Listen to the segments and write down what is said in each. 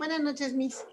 Buenas noches, Miss.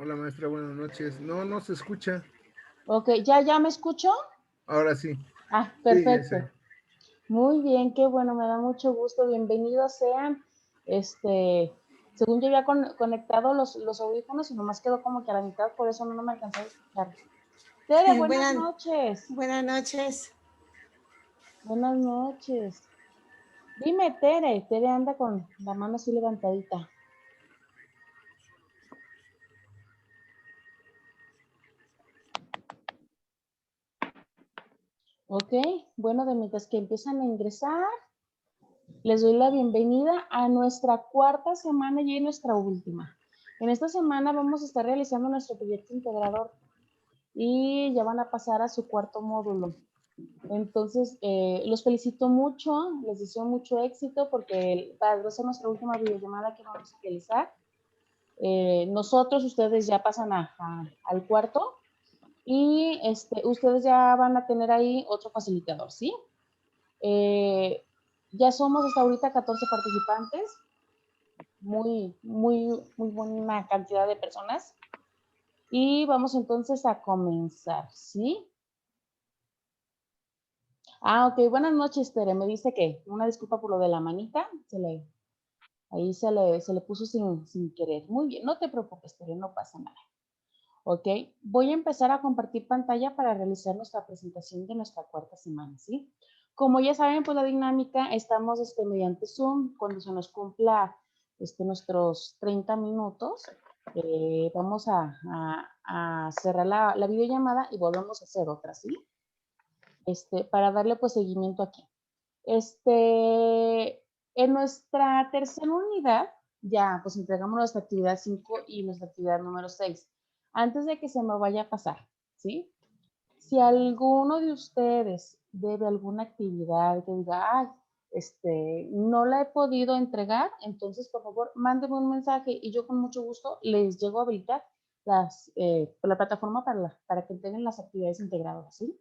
Hola maestra, buenas noches. No, no se escucha. Ok, ¿ya me escuchó? Ahora sí. Ah, Sí, perfecto. ya sé. Muy bien, qué bueno, me da mucho gusto. Bienvenidos sean. Según yo había conectado los audífonos y nomás quedó como que a la mitad, por eso no me alcanzé a escuchar. Tere, buenas noches. Buenas noches. Buenas noches. Dime, Tere anda con la mano así levantadita. Ok, bueno, de mientras que empiezan a ingresar, les doy la bienvenida a nuestra cuarta semana y nuestra última. En esta semana vamos a estar realizando nuestro proyecto integrador y ya van a pasar a su cuarto módulo. Entonces, los felicito mucho, les deseo mucho éxito porque va a ser nuestra última videollamada que vamos a realizar. Nosotros, ustedes ya pasan al cuarto y ustedes ya van a tener ahí otro facilitador, ¿sí? Ya somos hasta ahorita 14 participantes, muy buena cantidad de personas. Y vamos entonces a comenzar, ¿sí? Ok, buenas noches, Tere. Me dice que una disculpa por lo de la manita, ahí se le puso sin querer. Muy bien, no te preocupes, Tere, no pasa nada. Ok, voy a empezar a compartir pantalla para realizar nuestra presentación de nuestra cuarta semana, ¿sí? Como ya saben, pues la dinámica, estamos mediante Zoom, cuando se nos cumpla nuestros 30 minutos, vamos a cerrar la videollamada y volvemos a hacer otra, ¿sí? Para darle pues seguimiento aquí. En nuestra tercera unidad, ya pues entregamos nuestra actividad 5 y nuestra actividad número 6. Antes de que se me vaya a pasar, ¿sí? Si alguno de ustedes debe alguna actividad que diga, ay, no la he podido entregar, entonces por favor mándenme un mensaje y yo con mucho gusto les llego a habilitar la plataforma para que entreguen las actividades integradas, ¿sí?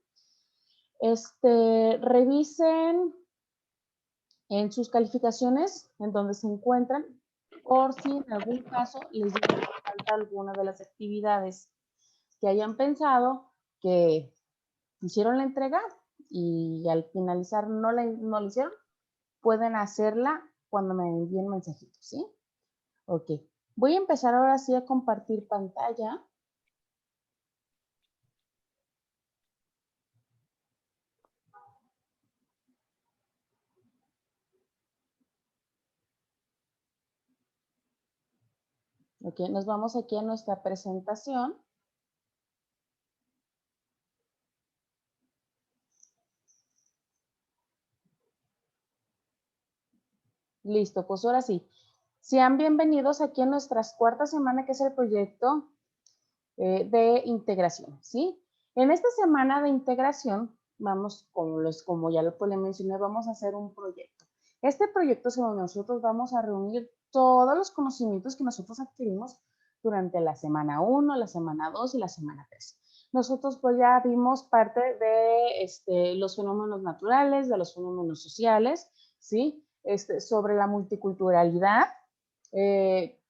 Revisen en sus calificaciones en donde se encuentran por si en algún caso les llega a falta alguna de las actividades que hayan pensado que hicieron la entrega y al finalizar no la hicieron, pueden hacerla cuando me envíen mensajitos, ¿sí? Ok. Voy a empezar ahora sí a compartir pantalla. Ok, nos vamos aquí a nuestra presentación. Listo, pues ahora sí. Sean bienvenidos aquí a nuestra cuarta semana, que es el proyecto de integración, ¿sí? En esta semana de integración, vamos, como ya lo mencioné, vamos a hacer un proyecto. Este proyecto es en donde nosotros vamos a reunir todos los conocimientos que nosotros adquirimos durante la semana 1, la semana 2 y la semana 3. Nosotros pues ya vimos parte de los fenómenos naturales, de los fenómenos sociales, ¿sí? Sobre la multiculturalidad,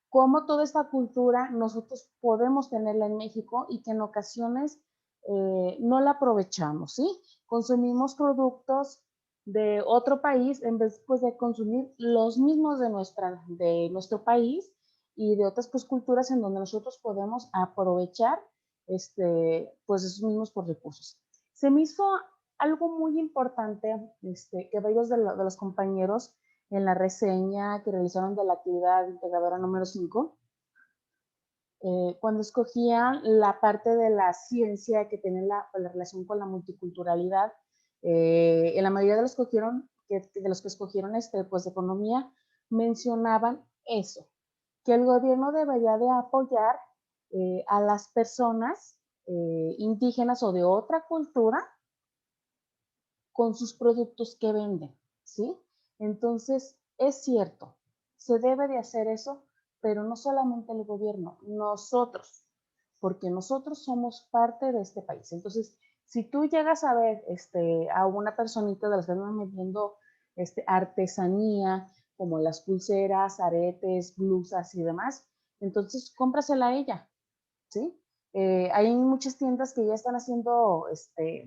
cómo toda esta cultura nosotros podemos tenerla en México y que en ocasiones no la aprovechamos, ¿sí? Consumimos productos de otro país en vez pues, de consumir los mismos de nuestro país y de otras pues, culturas en donde nosotros podemos aprovechar pues esos mismos por recursos. Se me hizo algo muy importante que varios de los compañeros en la reseña que realizaron de la actividad integradora número 5, cuando escogían la parte de la ciencia que tiene la relación con la multiculturalidad, en la mayoría de los, de los que escogieron pues, de economía, mencionaban eso, que el gobierno debería de apoyar a las personas indígenas o de otra cultura con sus productos que venden, ¿sí? Entonces, es cierto, se debe de hacer eso, pero no solamente el gobierno, nosotros, porque nosotros somos parte de este país. Entonces, si tú llegas a ver a una personita de las que andan vendiendo artesanía, como las pulseras, aretes, blusas y demás, entonces cómprasela a ella, ¿sí? Hay muchas tiendas que ya están haciendo,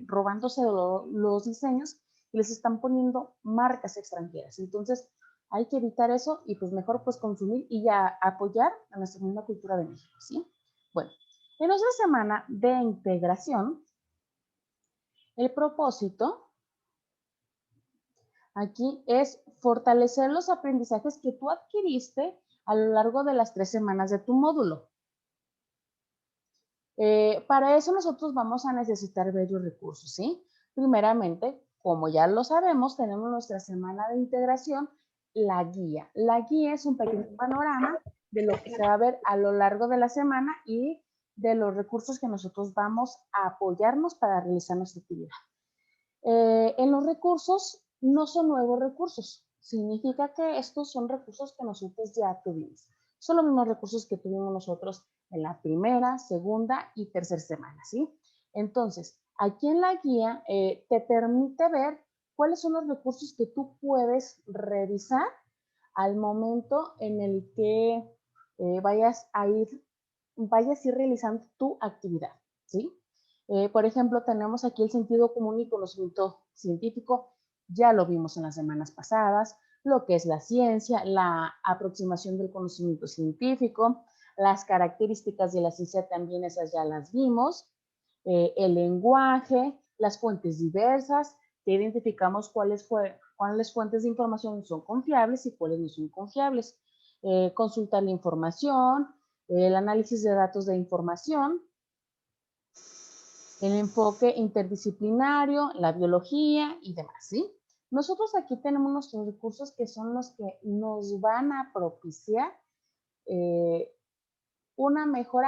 robándose los diseños y les están poniendo marcas extranjeras. Entonces, hay que evitar eso y pues mejor pues consumir y ya apoyar a nuestra misma cultura de México, ¿sí? Bueno, en nuestra semana de integración, el propósito aquí es fortalecer los aprendizajes que tú adquiriste a lo largo de las 3 semanas de tu módulo. Para eso nosotros vamos a necesitar varios recursos, ¿sí? Primeramente, como ya lo sabemos, tenemos nuestra semana de integración, la guía. La guía es un pequeño panorama de lo que se va a ver a lo largo de la semana y de los recursos que nosotros vamos a apoyarnos para realizar nuestra actividad. En los recursos no son nuevos recursos, significa que estos son recursos que nosotros ya tuvimos. Son los mismos recursos que tuvimos nosotros en la primera, segunda y tercera semana, ¿sí? Entonces, aquí en la guía te permite ver cuáles son los recursos que tú puedes revisar al momento en el que vayas a ir realizando tu actividad, ¿sí? Por ejemplo, tenemos aquí el sentido común y conocimiento científico, ya lo vimos en las semanas pasadas, lo que es la ciencia, la aproximación del conocimiento científico, las características de la ciencia también esas ya las vimos, el lenguaje, las fuentes diversas, que identificamos cuáles fuentes de información son confiables y cuáles no son confiables, consultar la información, el análisis de datos de información, el enfoque interdisciplinario, la biología y demás, ¿sí? Nosotros aquí tenemos nuestros recursos que son los que nos van a propiciar una mejor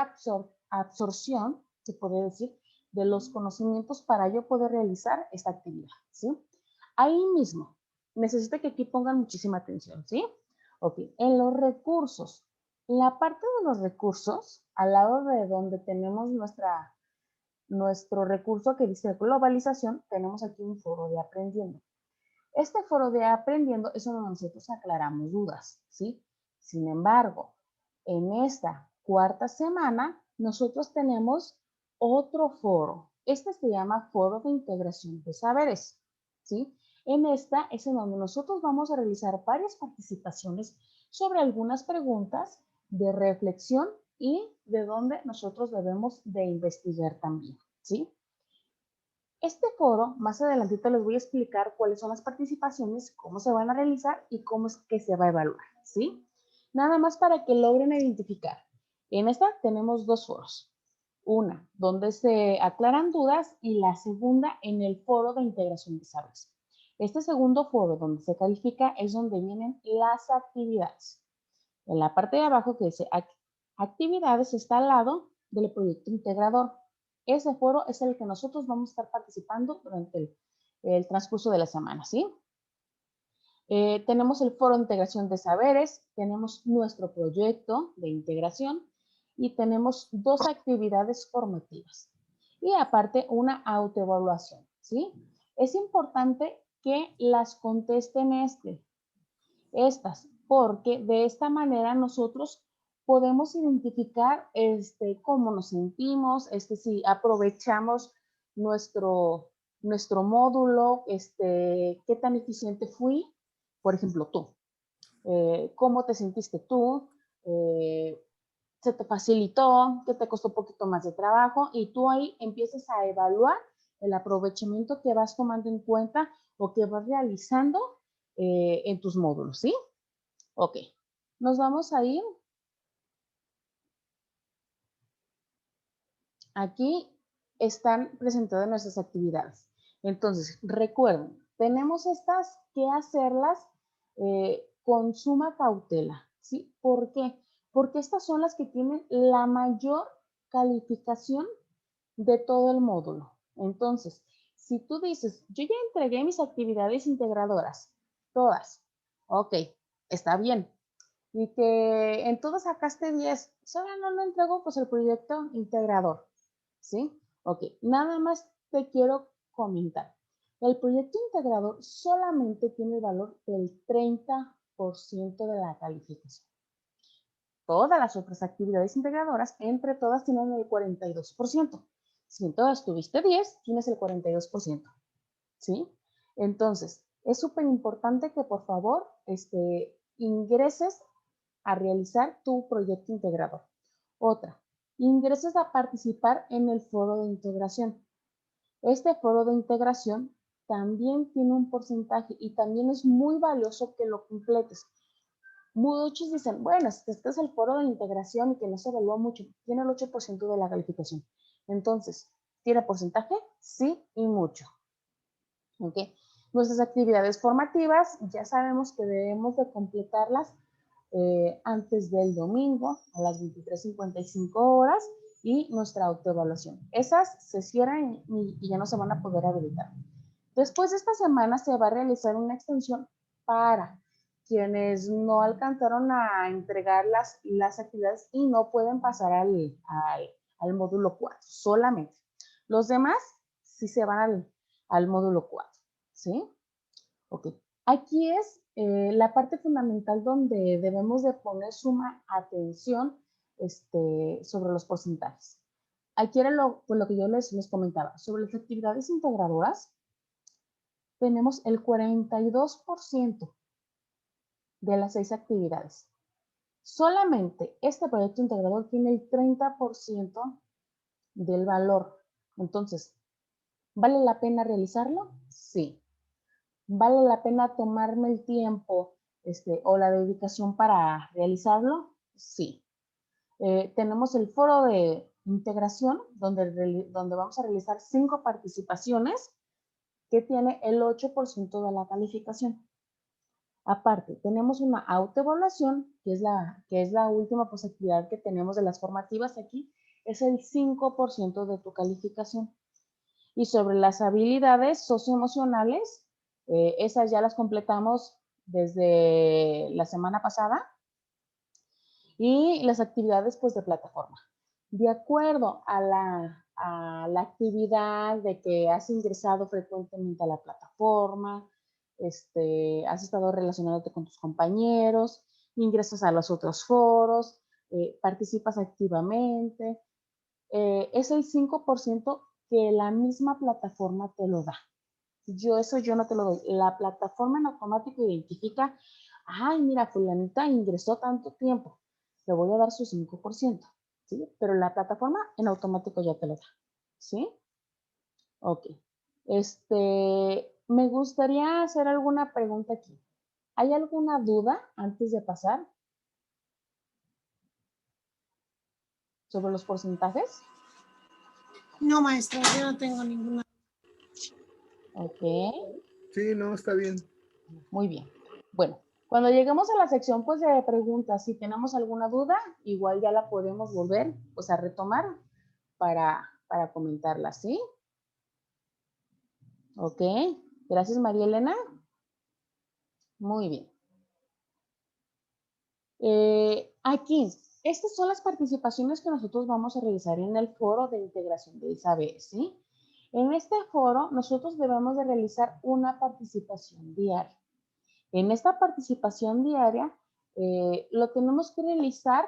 absorción, se puede decir, de los conocimientos para yo poder realizar esta actividad, ¿sí? Ahí mismo, necesito que aquí pongan muchísima atención, ¿sí? Ok, en los recursos, la parte de los recursos, al lado de donde tenemos nuestro recurso que dice globalización, tenemos aquí un foro de aprendiendo. Este foro de aprendiendo es donde nosotros aclaramos dudas, ¿sí? Sin embargo, en esta cuarta semana, nosotros tenemos otro foro. Este se llama Foro de Integración de Saberes, ¿sí? En esta es en donde nosotros vamos a realizar varias participaciones sobre algunas preguntas de reflexión y de dónde nosotros debemos de investigar también, ¿sí? Este foro, más adelantito les voy a explicar cuáles son las participaciones, cómo se van a realizar y cómo es que se va a evaluar, ¿sí? Nada más para que logren identificar. En esta tenemos dos foros. Una, donde se aclaran dudas y la segunda en el foro de integración de saberes. Este segundo foro donde se califica es donde vienen las actividades. En la parte de abajo que dice actividades está al lado del proyecto integrador. Ese foro es el que nosotros vamos a estar participando durante el transcurso de la semana, ¿sí? Tenemos el foro de integración de saberes, tenemos nuestro proyecto de integración y tenemos 2 actividades formativas. Y aparte una autoevaluación, ¿sí? Es importante que las contesten estas, porque de esta manera nosotros podemos identificar cómo nos sentimos, si aprovechamos nuestro módulo, qué tan eficiente fui, por ejemplo, tú, cómo te sentiste tú, se te facilitó, qué te costó un poquito más de trabajo y tú ahí empiezas a evaluar el aprovechamiento que vas tomando en cuenta o que vas realizando en tus módulos, ¿sí? Ok, nos vamos a ir. Aquí están presentadas nuestras actividades. Entonces, recuerden, tenemos estas que hacerlas con suma cautela, ¿sí? ¿Por qué? Porque estas son las que tienen la mayor calificación de todo el módulo. Entonces, si tú dices, yo ya entregué mis actividades integradoras, todas, ok, está bien, y que en todas sacaste 10, solo no lo entrego, pues el proyecto integrador, ¿sí? Ok, nada más te quiero comentar. El proyecto integrador solamente tiene el valor del 30% de la calificación. Todas las otras actividades integradoras, entre todas, tienen el 42%. Si en todas tuviste 10, tienes el 42%, ¿sí? Entonces, es súper importante que por favor ingreses a realizar tu proyecto integrador. Otra, ingreses a participar en el foro de integración. Este foro de integración también tiene un porcentaje y también es muy valioso que lo completes. Muchos dicen, bueno, este es el foro de integración y que no se evalúa mucho, tiene el 8% de la calificación. Entonces, ¿tiene porcentaje? Sí y mucho. ¿Ok? Nuestras actividades formativas, ya sabemos que debemos de completarlas antes del domingo a las 23:55 horas y nuestra autoevaluación. Esas se cierran y ya no se van a poder habilitar. Después de esta semana se va a realizar una extensión para quienes no alcanzaron a entregar las actividades y no pueden pasar al módulo 4 solamente. Los demás sí se van al módulo 4, ¿sí? Ok. Aquí es la parte fundamental donde debemos de poner suma atención sobre los porcentajes. Aquí era lo que yo les comentaba. Sobre las actividades integradoras, tenemos el 42% de las 6 actividades. Solamente este proyecto integrador tiene el 30% del valor. Entonces, ¿vale la pena realizarlo? Sí. ¿Vale la pena tomarme el tiempo o la dedicación para realizarlo? Sí. Tenemos el foro de integración donde vamos a realizar 5 participaciones que tiene el 8% de la calificación. Aparte, tenemos una autoevaluación, que es la última actividad que tenemos de las formativas aquí, es el 5% de tu calificación. Y sobre las habilidades socioemocionales, esas ya las completamos desde la semana pasada. Y las actividades pues de plataforma. De acuerdo a la actividad de que has ingresado frecuentemente a la plataforma, has estado relacionándote con tus compañeros, ingresas a los otros foros, participas activamente, es el 5% que la misma plataforma te lo da. Eso yo no te lo doy. La plataforma en automático identifica, ay, mira, fulanita ingresó tanto tiempo, le voy a dar su 5%, ¿sí? Pero la plataforma en automático ya te lo da, ¿sí? Ok. Me gustaría hacer alguna pregunta aquí. ¿Hay alguna duda antes de pasar sobre los porcentajes? No, maestra, yo no tengo ninguna. Ok, Sí, no, está bien. muy bien. Bueno, cuando lleguemos a la sección pues de preguntas, si tenemos alguna duda, igual ya la podemos volver pues a retomar para comentarla, ¿sí? Ok, gracias María Elena. Muy bien. Aquí, estas son las participaciones que nosotros vamos a realizar en el foro de integración de saber, ¿sí? En este foro, nosotros debemos de realizar una participación diaria. En esta participación diaria, lo tenemos que realizar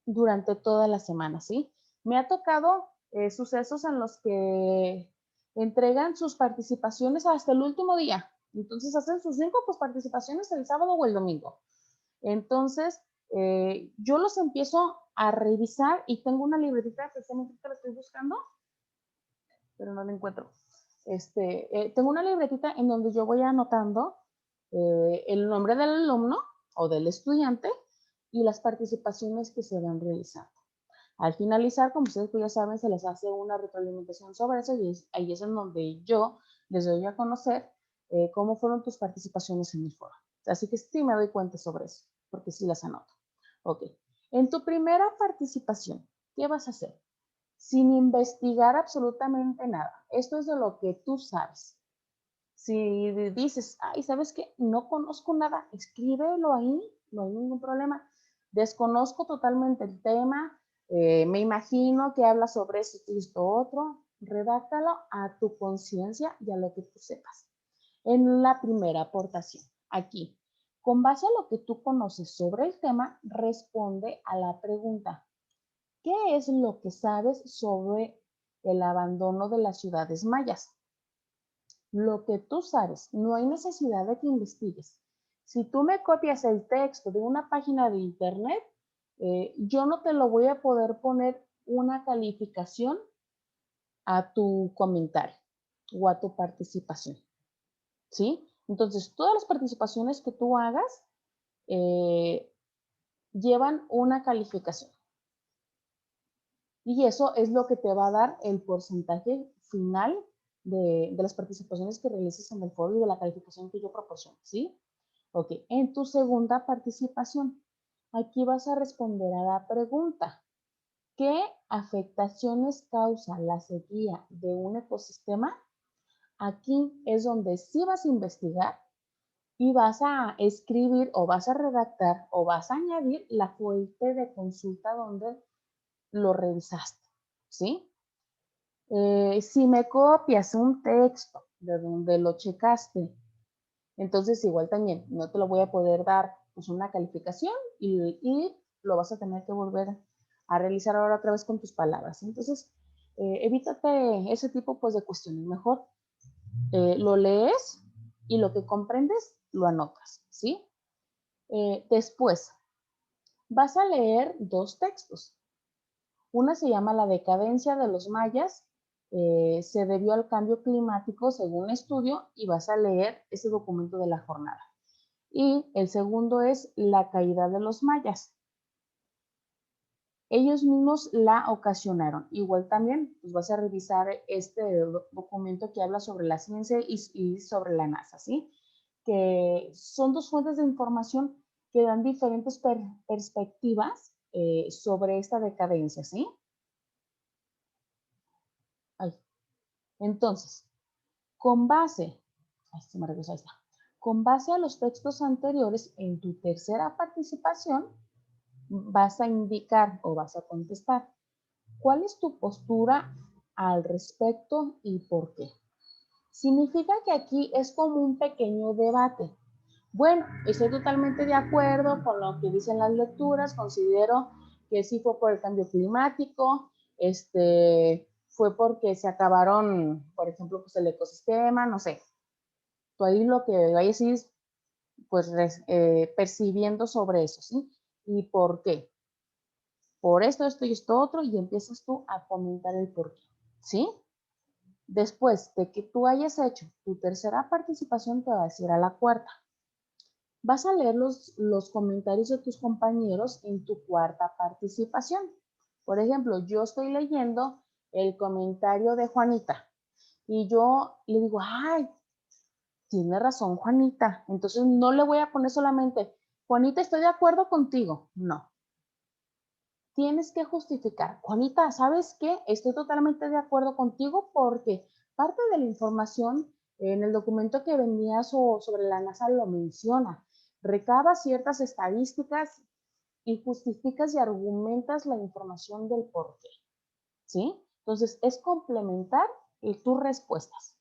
durante toda la semana, ¿sí? Me ha tocado sucesos en los que entregan sus participaciones hasta el último día. Entonces, hacen sus 5 pues, participaciones el sábado o el domingo. Entonces, yo los empiezo a revisar y tengo una libretita, precisamente que la estoy buscando, pero no la encuentro. Tengo una libretita en donde yo voy anotando el nombre del alumno o del estudiante y las participaciones que se van realizando. Al finalizar, como ustedes ya saben, se les hace una retroalimentación sobre eso y ahí es en donde yo les doy a conocer cómo fueron tus participaciones en el foro. Así que sí me doy cuenta sobre eso, porque sí las anoto. Ok. En tu primera participación, ¿qué vas a hacer? Sin investigar absolutamente nada. Esto es de lo que tú sabes. Si dices, ay, ¿sabes qué? No conozco nada, escríbelo ahí, no hay ningún problema. Desconozco totalmente el tema, me imagino que habla sobre esto y esto otro. Redáctalo a tu conciencia y a lo que tú sepas. En la primera aportación, aquí, con base a lo que tú conoces sobre el tema, responde a la pregunta. ¿Qué es lo que sabes sobre el abandono de las ciudades mayas? Lo que tú sabes, no hay necesidad de que investigues. Si tú me copias el texto de una página de internet, yo no te lo voy a poder poner una calificación a tu comentario o a tu participación, ¿sí? Entonces, todas las participaciones que tú hagas llevan una calificación. Y eso es lo que te va a dar el porcentaje final de las participaciones que realices en el foro y de la calificación que yo proporciono, ¿sí? Ok, en tu segunda participación, aquí vas a responder a la pregunta. ¿Qué afectaciones causa la sequía de un ecosistema? Aquí es donde sí vas a investigar y vas a escribir o vas a redactar o vas a añadir la fuente de consulta donde lo revisaste, ¿sí? Si me copias un texto de donde lo checaste, entonces igual también no te lo voy a poder dar pues, una calificación y lo vas a tener que volver a realizar ahora otra vez con tus palabras. Entonces, evítate ese tipo pues, de cuestiones. Mejor lo lees y lo que comprendes lo anotas, ¿sí? Después, vas a leer 2 textos. Una se llama La decadencia de los mayas, se debió al cambio climático según estudio y vas a leer ese documento de la jornada. Y el segundo es La caída de los mayas. Ellos mismos la ocasionaron. Igual también pues vas a revisar este documento que habla sobre la ciencia y sobre la NASA, ¿sí? Que son 2 fuentes de información que dan diferentes perspectivas sobre esta decadencia, ¿sí? Ay. Entonces, con base, ahí se me regresó, ahí está. Con base a los textos anteriores, en tu tercera participación, vas a indicar o vas a contestar cuál es tu postura al respecto y por qué. Significa que aquí es como un pequeño debate. Bueno, estoy totalmente de acuerdo con lo que dicen las lecturas, considero que sí fue por el cambio climático, fue porque se acabaron, por ejemplo, pues el ecosistema, no sé. Tú ahí lo que vayas a ir, pues percibiendo sobre eso, ¿sí? ¿Y por qué? Por esto y esto otro, y empiezas tú a comentar el por qué, ¿sí? Después de que tú hayas hecho tu tercera participación, te vas a ir a la cuarta. Vas a leer los comentarios de tus compañeros en tu cuarta participación. Por ejemplo, yo estoy leyendo el comentario de Juanita y yo le digo, ay, tiene razón Juanita. Entonces no le voy a poner solamente, Juanita, estoy de acuerdo contigo. No. Tienes que justificar. Juanita, ¿sabes qué? Estoy totalmente de acuerdo contigo porque parte de la información En el documento que venía sobre la NASA lo menciona. Recaba ciertas estadísticas y justificas y argumentas la información del por qué, ¿sí? Entonces, es complementar tus respuestas.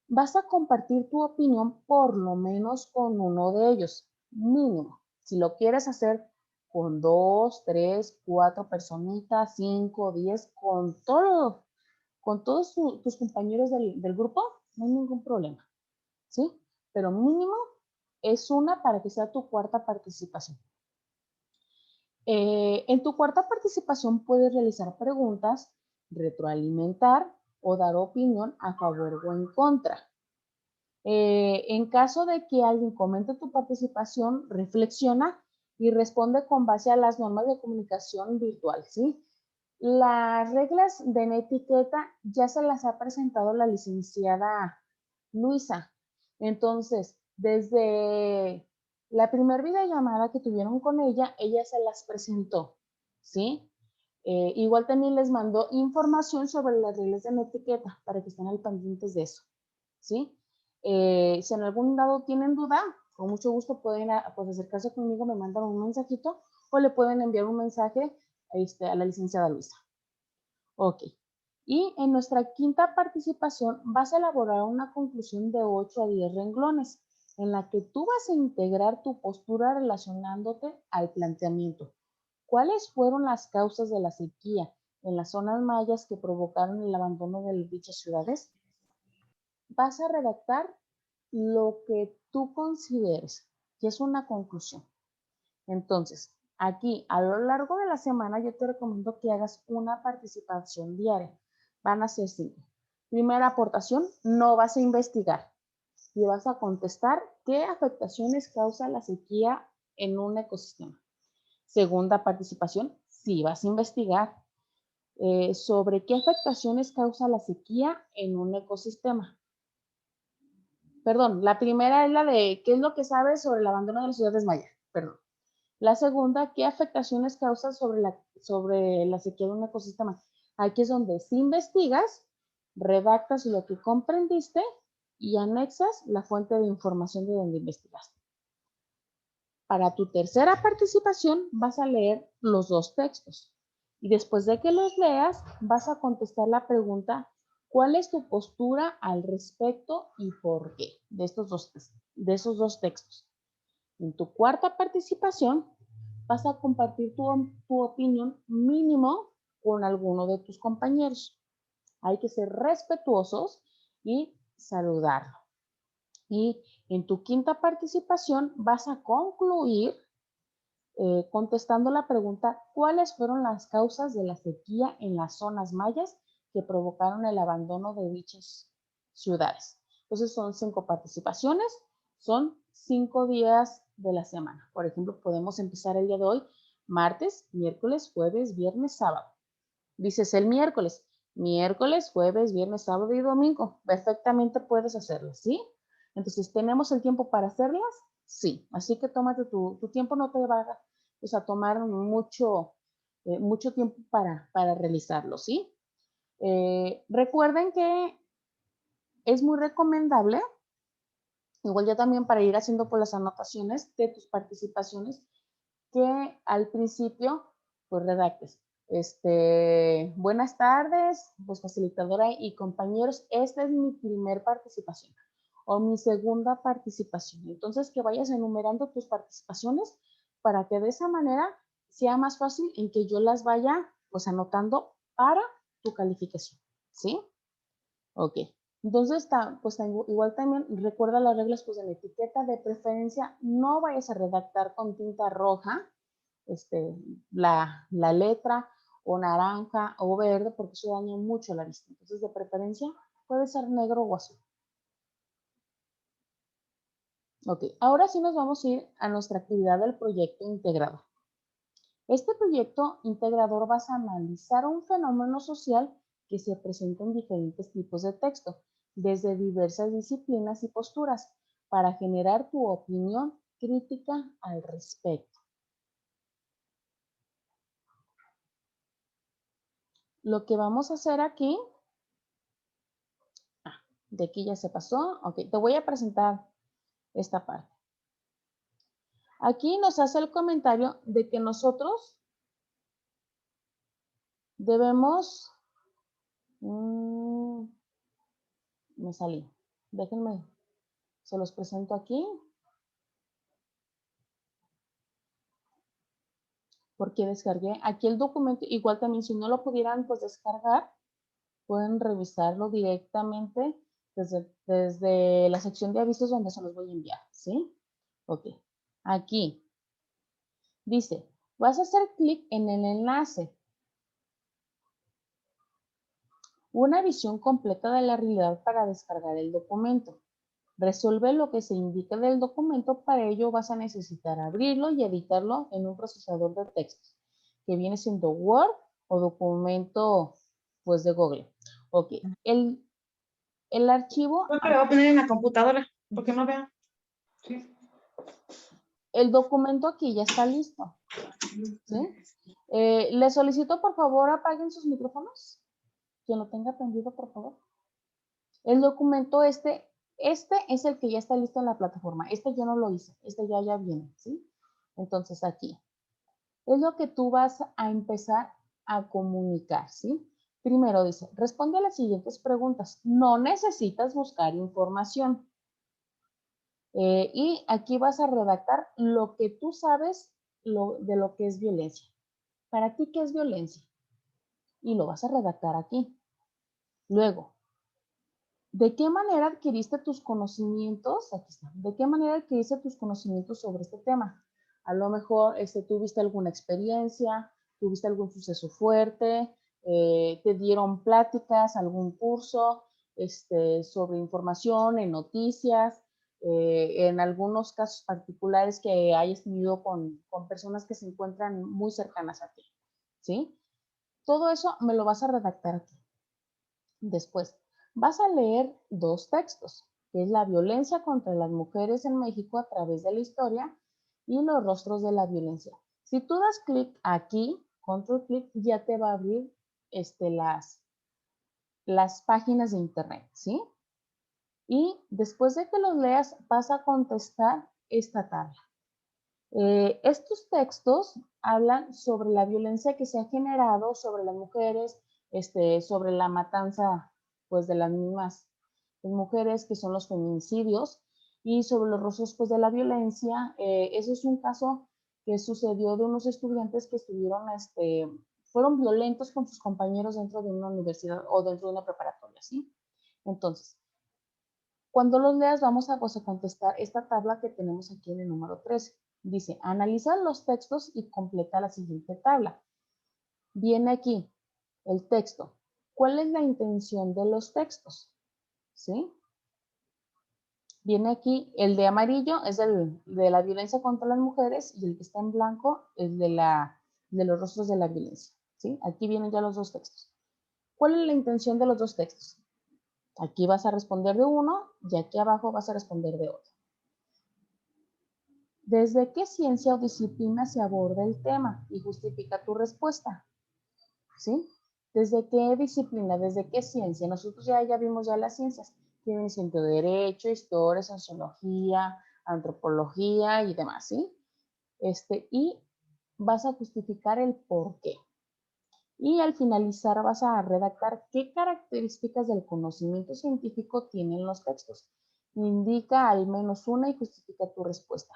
Vas a compartir tu opinión por lo menos con uno de ellos, mínimo. Si lo quieres hacer con 2, 3, 4 personitas, 5, 10, con todos tus compañeros del grupo, no hay ningún problema, ¿sí? Pero mínimo es una para que sea tu cuarta participación. En tu cuarta participación puedes realizar preguntas, retroalimentar o dar opinión a favor o en contra. En caso de que alguien comente tu participación, reflexiona y responde con base a las normas de comunicación virtual, ¿sí? Las reglas de netiqueta ya se las ha presentado la licenciada Luisa. Entonces, desde la primera videollamada que tuvieron con ella se las presentó, ¿sí? Igual también les mandó información sobre las reglas de netiqueta para que estén al pendientes de eso, ¿sí? Si en algún lado tienen duda, con mucho gusto pueden pues, acercarse conmigo, me mandan un mensajito o le pueden enviar un mensaje a la licenciada Luisa. Ok. Y en nuestra quinta participación vas a elaborar una conclusión de 8 a 10 renglones en la que tú vas a integrar tu postura relacionándote al planteamiento. ¿Cuáles fueron las causas de la sequía en las zonas mayas que provocaron el abandono de dichas ciudades? Vas a redactar lo que tú consideres, que es una conclusión. Entonces, aquí a lo largo de la semana yo te recomiendo que hagas una participación diaria. Van a ser 5. Primera aportación, no vas a investigar y vas a contestar qué afectaciones causa la sequía en un ecosistema. Segunda participación, sí vas a investigar sobre qué afectaciones causa la sequía en un ecosistema. Perdón, la primera es la de qué es lo que sabes sobre el abandono de las ciudades mayas. Perdón. La segunda, ¿qué afectaciones causa sobre la sequía de un ecosistema? Aquí es donde si investigas, redactas lo que comprendiste y anexas la fuente de información de donde investigaste. Para tu tercera participación vas a leer los 2 textos y después de que los leas vas a contestar la pregunta ¿cuál es tu postura al respecto y por qué de esos dos textos? En tu cuarta participación vas a compartir tu opinión mínimo con alguno de tus compañeros. Hay que ser respetuosos y saludarlo. Y en tu quinta participación vas a concluir contestando la pregunta, ¿cuáles fueron las causas de la sequía en las zonas mayas que provocaron el abandono de dichas ciudades? Entonces son 5 participaciones, son 5 días de la semana. Por ejemplo, podemos empezar el día de hoy, martes, miércoles, jueves, viernes, sábado. Dices el miércoles, jueves, viernes, sábado y domingo. Perfectamente puedes hacerlo, ¿sí? Entonces, ¿tenemos el tiempo para hacerlas? Sí. Así que tómate tu tiempo, no te va a tomar mucho tiempo para realizarlo, ¿sí? Recuerden que es muy recomendable, igual ya también para ir haciendo por las anotaciones de tus participaciones, que al principio, pues redactes. Buenas tardes, pues facilitadora y compañeros, esta es mi primer participación o mi segunda participación. Entonces, que vayas enumerando tus participaciones para que de esa manera sea más fácil en que yo las vaya pues anotando para tu calificación, ¿sí? Ok. Entonces, pues igual también recuerda las reglas pues de la etiqueta, de preferencia no vayas a redactar con tinta roja la letra o naranja o verde porque eso daña mucho la vista. Entonces, de preferencia puede ser negro o azul. Ok, ahora sí nos vamos a ir a nuestra actividad del proyecto integrador. Este proyecto integrador vas a analizar un fenómeno social que se presenta en diferentes tipos de texto, desde diversas disciplinas y posturas, para generar tu opinión crítica al respecto. Lo que vamos a hacer aquí, De aquí ya se pasó. Ok, te voy a presentar esta parte. Aquí nos hace el comentario de que nosotros debemos... me salí. Déjenme, se los presento aquí. Porque descargué aquí el documento. Igual también si no lo pudieran pues descargar, pueden revisarlo directamente desde la sección de avisos donde se los voy a enviar, ¿sí? Ok. Aquí dice, vas a hacer clic en el enlace. Una visión completa de la realidad para descargar el documento. Resuelve lo que se indica del documento. Para ello vas a necesitar abrirlo y editarlo en un procesador de textos, que viene siendo Word o documento pues de Google. Ok. El archivo... Creo que lo voy a poner en la computadora, porque no veo. Sí. El documento aquí ya está listo, ¿sí? Les solicito, por favor, apaguen sus micrófonos. Quien lo tenga prendido, por favor. El documento este es el que ya está listo en la plataforma. Este yo no lo hice, este ya viene, ¿sí? Entonces aquí es lo que tú vas a empezar a comunicar, ¿sí? Primero dice, responde a las siguientes preguntas. No necesitas buscar información. Y aquí vas a redactar lo que tú sabes de lo que es violencia. ¿Para ti qué es violencia? Y lo vas a redactar aquí. Luego, ¿de qué manera adquiriste tus conocimientos? Aquí está. ¿De qué manera adquiriste tus conocimientos sobre este tema? A lo mejor tuviste alguna experiencia, tuviste algún suceso fuerte, te dieron pláticas, algún curso sobre información en noticias, en algunos casos particulares que hayas tenido con personas que se encuentran muy cercanas a ti, ¿sí? Todo eso me lo vas a redactar aquí. Después, vas a leer dos textos, que es la violencia contra las mujeres en México a través de la historia y los rostros de la violencia. Si tú das clic aquí, control clic, ya te va a abrir las páginas de internet, ¿sí? Y después de que los leas, vas a contestar esta tabla. Estos textos hablan sobre la violencia que se ha generado sobre las mujeres, sobre la matanza pues, de las mismas mujeres, que son los feminicidios, y sobre los rostros pues, de la violencia. Ese es un caso que sucedió de unos estudiantes que fueron violentos con sus compañeros dentro de una universidad o dentro de una preparatoria, ¿sí? Entonces, cuando los leas vamos a contestar esta tabla que tenemos aquí en el número 13. Dice, analiza los textos y completa la siguiente tabla. Viene aquí el texto. ¿Cuál es la intención de los textos? ¿Sí? Viene aquí, el de amarillo es el de la violencia contra las mujeres y el que está en blanco es de los rostros de la violencia. ¿Sí? Aquí vienen ya los dos textos. ¿Cuál es la intención de los dos textos? Aquí vas a responder de uno y aquí abajo vas a responder de otro. ¿Desde qué ciencia o disciplina se aborda el tema? Y justifica tu respuesta. ¿Sí? ¿Desde qué disciplina? ¿Desde qué ciencia? Nosotros ya vimos ya las ciencias. Tienen siendo derecho, historia, sociología, antropología y demás, ¿sí? Y vas a justificar el por qué. Y al finalizar vas a redactar qué características del conocimiento científico tienen los textos. Indica al menos una y justifica tu respuesta.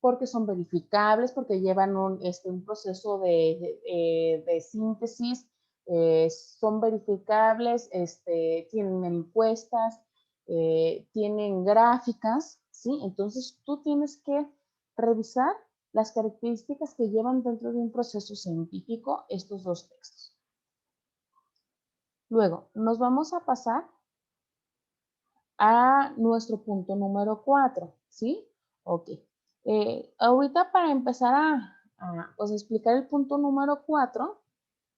Porque son verificables, porque llevan un proceso de síntesis, son verificables, tienen encuestas, tienen gráficas, ¿sí? Entonces tú tienes que revisar las características que llevan dentro de un proceso científico estos dos textos. Luego, nos vamos a pasar a nuestro punto número 4, ¿sí? Ok. Ahorita para empezar a explicar el punto número 4,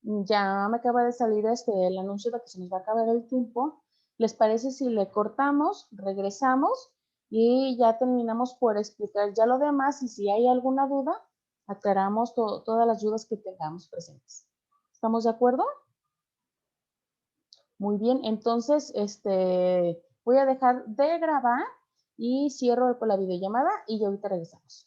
ya me acaba de salir el anuncio de que se nos va a acabar el tiempo. ¿Les parece si le cortamos, regresamos y ya terminamos por explicar ya lo demás? Y si hay alguna duda, aclaramos todas las dudas que tengamos presentes. ¿Estamos de acuerdo? Muy bien, entonces, Voy a dejar de grabar y cierro la videollamada y ya ahorita regresamos.